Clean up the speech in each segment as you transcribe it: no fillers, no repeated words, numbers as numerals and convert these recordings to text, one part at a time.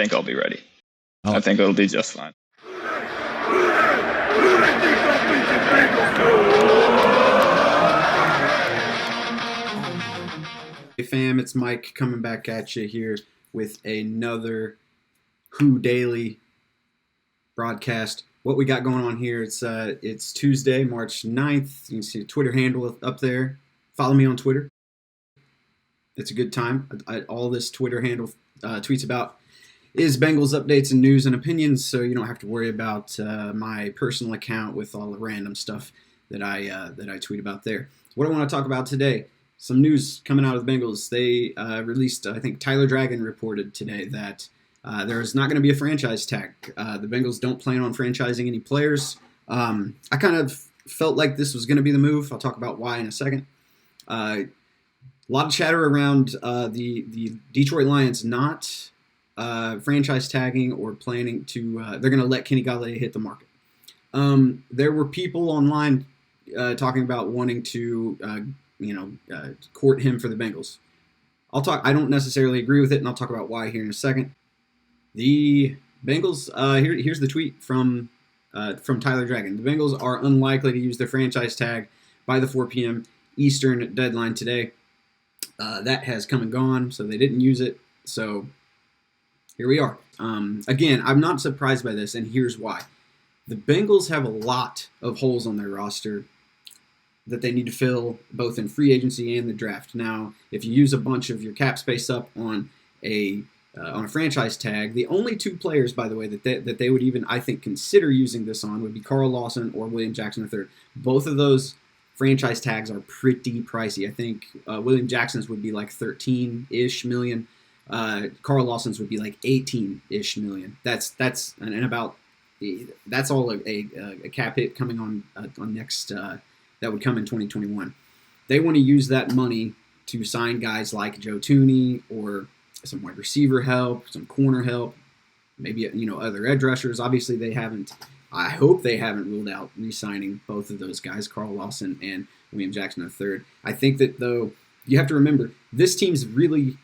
think I'll be ready. Oh. I think it'll be just fine. Hey fam, it's Mike coming back at you here with another Who Daily broadcast. What we got going on here, it's Tuesday, March 9th. You can see the Twitter handle up there. Follow me on Twitter. It's a good time. All this Twitter handle tweets about is Bengals updates and news and opinions, so you don't have to worry about my personal account with all the random stuff that I tweet about there. What I want to talk about today, some news coming out of the Bengals. They released, I think Tyler Dragon reported today that there is not going to be a franchise tag. The Bengals don't plan on franchising any players. I kind of felt like this was going to be the move. I'll talk about why in a second. A lot of chatter around the Detroit Lions not franchise tagging or planning to. They're going to let Kenny Golladay hit the market. There were people online talking about wanting to, court him for the Bengals. I don't necessarily agree with it, and I'll talk about why here in a second. The Bengals. Here's the tweet from Tyler Dragon. The Bengals are unlikely to use their franchise tag by the 4 p.m. Eastern deadline today. That has come and gone, so they didn't use it. So here we are. Again, I'm not surprised by this, and here's why. The Bengals have a lot of holes on their roster that they need to fill both in free agency and the draft. Now, if you use a bunch of your cap space up on a franchise tag, the only two players, by the way, that they would even, I think, consider using this on would be Carl Lawson or William Jackson III. Both of those franchise tags are pretty pricey. I think William Jackson's would be like 13-ish million. Carl Lawson's would be like 18-ish million. That's all a cap hit coming on next. That would come in 2021. They want to use that money to sign guys like Joe Thuney or some wide receiver help, some corner help, maybe other edge rushers. Obviously, they haven't. I hope they haven't ruled out re-signing both of those guys, Carl Lawson and William Jackson III. I think that, though, you have to remember, this team's really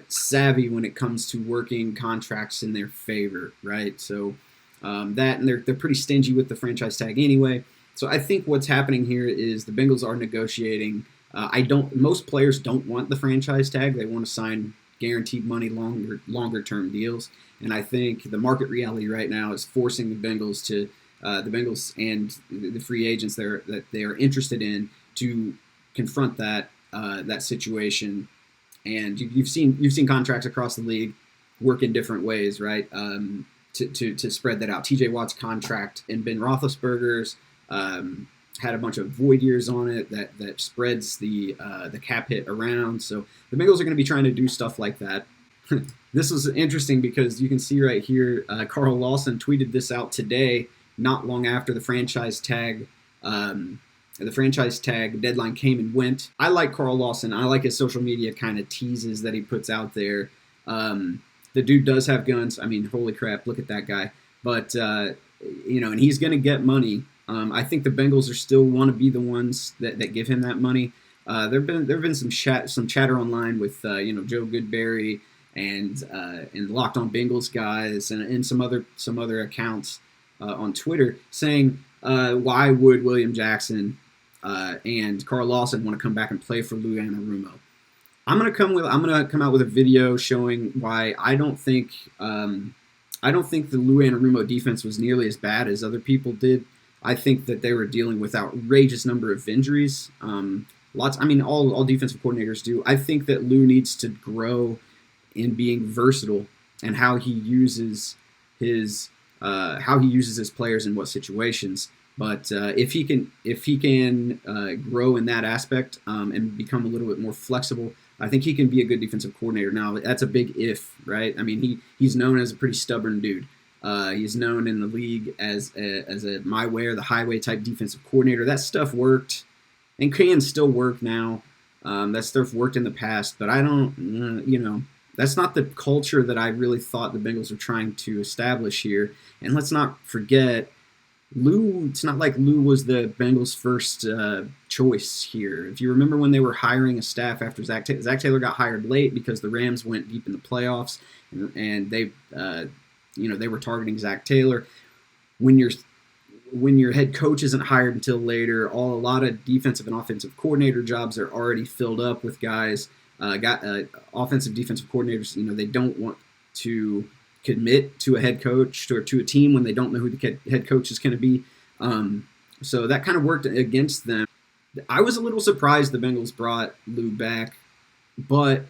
savvy when it comes to working contracts in their favor, right? So and they're pretty stingy with the franchise tag anyway. So I think what's happening here is the Bengals are negotiating. Most players don't want the franchise tag. They want to sign guaranteed money, longer term deals. And I think the market reality right now is forcing the Bengals and the free agents that they are interested in to confront that situation. And you've seen contracts across the league work in different ways, right? To spread that out. T.J. Watt's contract and Ben Roethlisberger's had a bunch of void years on it that spreads the cap hit around. So the Bengals are going to be trying to do stuff like that. This was interesting because you can see right here, Carl Lawson tweeted this out today, not long after the franchise tag deadline came and went. I like Carl Lawson. I like his social media kind of teases that he puts out there. The dude does have guns. I mean, holy crap, look at that guy. But and he's going to get money. I think the Bengals are still want to be the ones that give him that money. There've been some chatter online with Joe Goodberry and Locked On Bengals guys and some other accounts on Twitter saying why would William Jackson and Carl Lawson want to come back and play for Lou Anarumo. I'm gonna come out with a video showing why I don't think the Lou Anarumo defense was nearly as bad as other people did. I think that they were dealing with outrageous number of injuries. All defensive coordinators do. I think that Lou needs to grow in being versatile and how he uses his players in what situations. But if he can grow in that aspect and become a little bit more flexible, I think he can be a good defensive coordinator. Now, that's a big if, right? I mean, he's known as a pretty stubborn dude. He's known in the league as a my way or the highway type defensive coordinator. That stuff worked and can still work now. That stuff worked in the past, but I don't, that's not the culture that I really thought the Bengals were trying to establish here. And let's not forget, Lou, it's not like Lou was the Bengals' first choice here. If you remember when they were hiring a staff after Zach Taylor got hired late because the Rams went deep in the playoffs, and they were targeting Zach Taylor. When your head coach isn't hired until later, a lot of defensive and offensive coordinator jobs are already filled up with guys. Offensive defensive coordinators, they don't want to commit to a head coach or to a team when they don't know who the head coach is going to be. So that kind of worked against them. I was a little surprised the Bengals brought Lou back, but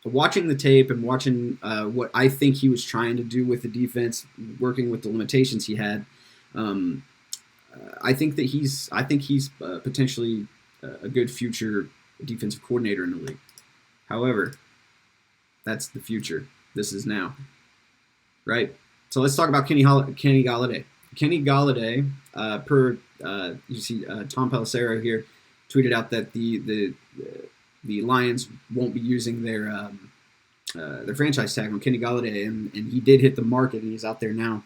watching the tape and watching what I think he was trying to do with the defense, working with the limitations he had, I think he's potentially a good future defensive coordinator in the league. However, that's the future. This is now, right? So let's talk about Kenny Golladay. Kenny Golladay, you see Tom Pelissero here tweeted out that the Lions won't be using their franchise tag on Kenny Golladay, and he did hit the market, and he's out there now.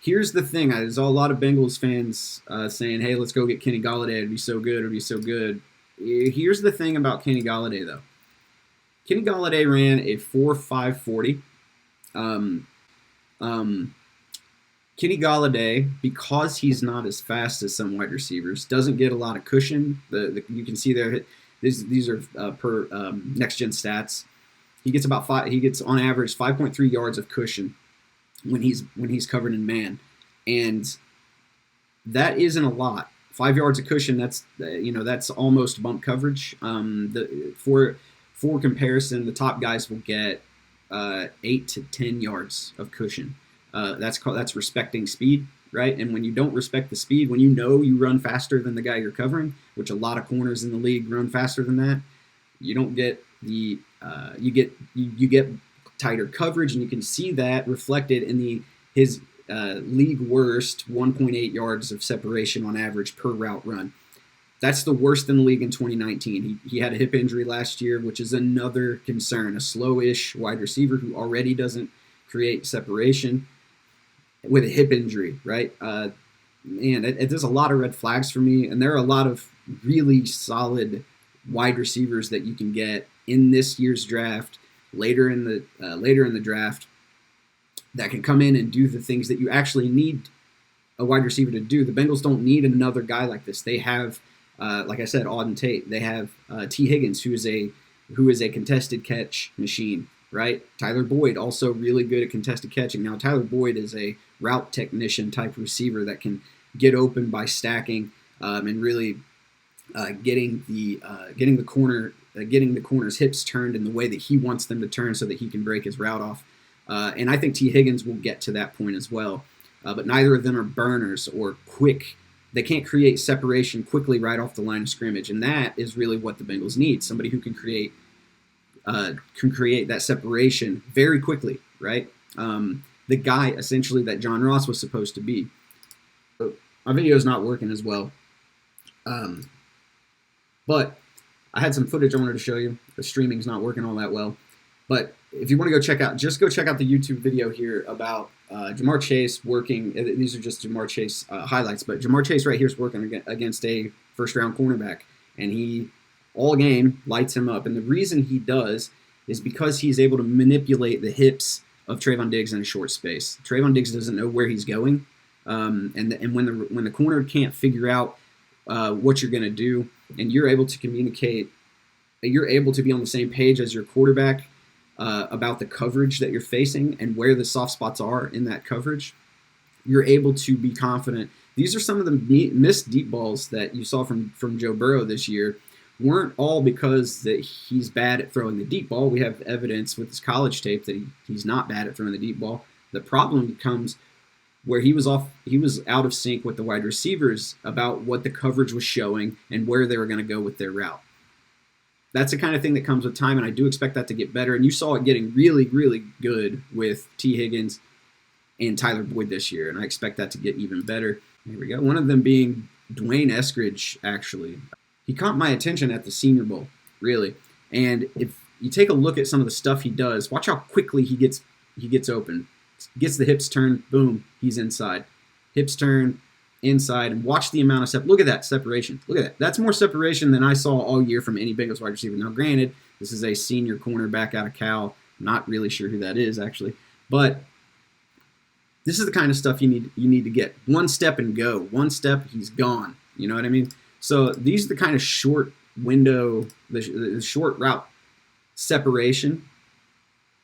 Here's the thing. There's a lot of Bengals fans saying, hey, let's go get Kenny Golladay. It'd be so good. It'd be so good. Here's the thing about Kenny Golladay, though. Kenny Golladay ran a 4.5 40. Kenny Golladay, because he's not as fast as some wide receivers, doesn't get a lot of cushion. You can see there, these are per next gen stats. He gets on average 5.3 yards of cushion when he's covered in man, and that isn't a lot. 5 yards of cushion, that's almost bump coverage. For comparison, the top guys will get 8 to 10 yards of cushion. That's respecting speed, right? And when you don't respect the speed, when you run faster than the guy you're covering, which a lot of corners in the league run faster than that, you don't get you get tighter coverage, and you can see that reflected in his league worst 1.8 yards of separation on average per route run. That's the worst in the league in 2019. He had a hip injury last year, which is another concern. A slow-ish wide receiver who already doesn't create separation with a hip injury, right? There's a lot of red flags for me, and there are a lot of really solid wide receivers that you can get in this year's draft, later in the draft, that can come in and do the things that you actually need a wide receiver to do. The Bengals don't need another guy like this. They have, like I said, Auden Tate. They have T. Higgins, who is a contested catch machine, right? Tyler Boyd, also really good at contested catching. Now, Tyler Boyd is a route technician type receiver that can get open by stacking and really getting the corner's hips turned in the way that he wants them to turn so that he can break his route off. And I think T. Higgins will get to that point as well. But neither of them are burners or quick. They can't create separation quickly right off the line of scrimmage, and that is really what the Bengals need: somebody who can create that separation very quickly, right? The guy essentially that John Ross was supposed to be. So my video is not working as well, but I had some footage I wanted to show you. The streaming's not working all that well, but if you want to go check out the YouTube video here about Jamar Chase working. These are just Jamar Chase highlights, but Jamar Chase right here is working against a first-round cornerback, and he all game lights him up. And the reason he does is because he's able to manipulate the hips of Trayvon Diggs in a short space. Trayvon Diggs doesn't know where he's going, and when the corner can't figure out what you're going to do, and you're able to communicate, you're able to be on the same page as your quarterback about the coverage that you're facing and where the soft spots are in that coverage, you're able to be confident. These are some of the missed deep balls that you saw from Joe Burrow this year. Weren't all because that he's bad at throwing the deep ball. We have evidence with his college tape that he's not bad at throwing the deep ball. The problem becomes where he was out of sync with the wide receivers about what the coverage was showing and where they were going to go with their route. That's the kind of thing that comes with time, and I do expect that to get better. And you saw it getting really, really good with T. Higgins and Tyler Boyd this year, and I expect that to get even better. Here we go. One of them being Dwayne Eskridge, actually. He caught my attention at the Senior Bowl, really. And if you take a look at some of the stuff he does, watch how quickly he gets open. Gets the hips turned, boom, he's inside. Hips turn, inside, and watch the amount of look at that separation. Look at that. That's more separation than I saw all year from any Bengals wide receiver. Now, granted, this is a senior cornerback out of Cal. Not really sure who that is, actually. But this is the kind of stuff you need to get. One step and go. One step, he's gone. You know what I mean? So these are the kind of short window, the short route separation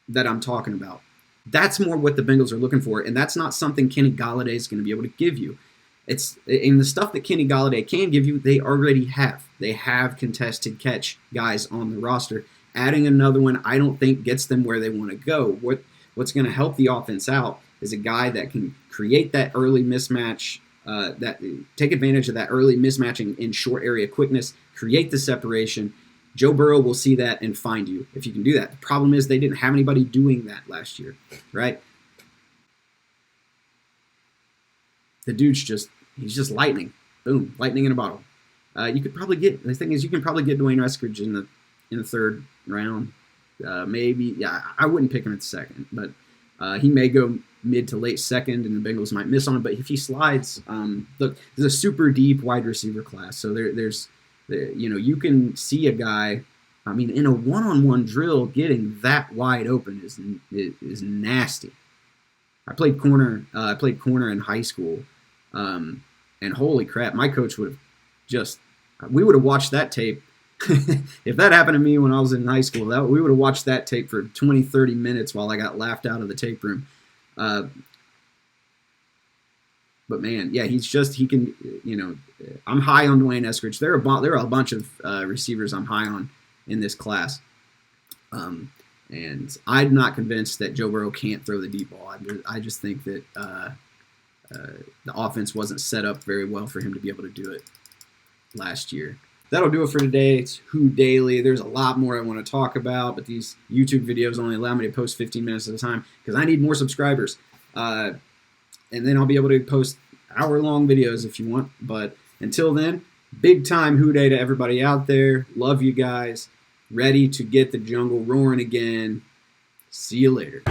that I'm talking about. That's more what the Bengals are looking for, and that's not something Kenny Golladay is going to be able to give you. It's in the stuff that Kenny Golladay can give you, they already have. They have contested catch guys on the roster. Adding another one, I don't think gets them where they want to go. What's going to help the offense out is a guy that can create that early mismatch, that take advantage of that early mismatching in short area quickness, create the separation. Joe Burrow will see that and find you if you can do that. The problem is they didn't have anybody doing that last year, right? The dude's he's just lightning. Boom, lightning in a bottle. You could probably get, the thing is, you can probably get Dwayne Eskridge in the third round. Maybe, yeah, I wouldn't pick him at the second, but he may go mid to late second, and the Bengals might miss on him. But if he slides, look, there's a super deep wide receiver class, so there's you can see a guy. I mean, in a one-on-one drill, getting that wide open is nasty. I played corner. I played corner in high school, and holy crap, my coach would have we would have watched that tape. If that happened to me when I was in high school, we would have watched that tape for 20, 30 minutes while I got laughed out of the tape room. But man, yeah, he can, I'm high on Dwayne Eskridge. There are a bunch of receivers I'm high on in this class. And I'm not convinced that Joe Burrow can't throw the deep ball. I just think that the offense wasn't set up very well for him to be able to do it last year. That'll do it for today. It's Who Daily. There's a lot more I want to talk about, but these YouTube videos only allow me to post 15 minutes at a time because I need more subscribers. And then I'll be able to post hour-long videos if you want. But until then, big time Who Day to everybody out there. Love you guys. Ready to get the jungle roaring again. See you later.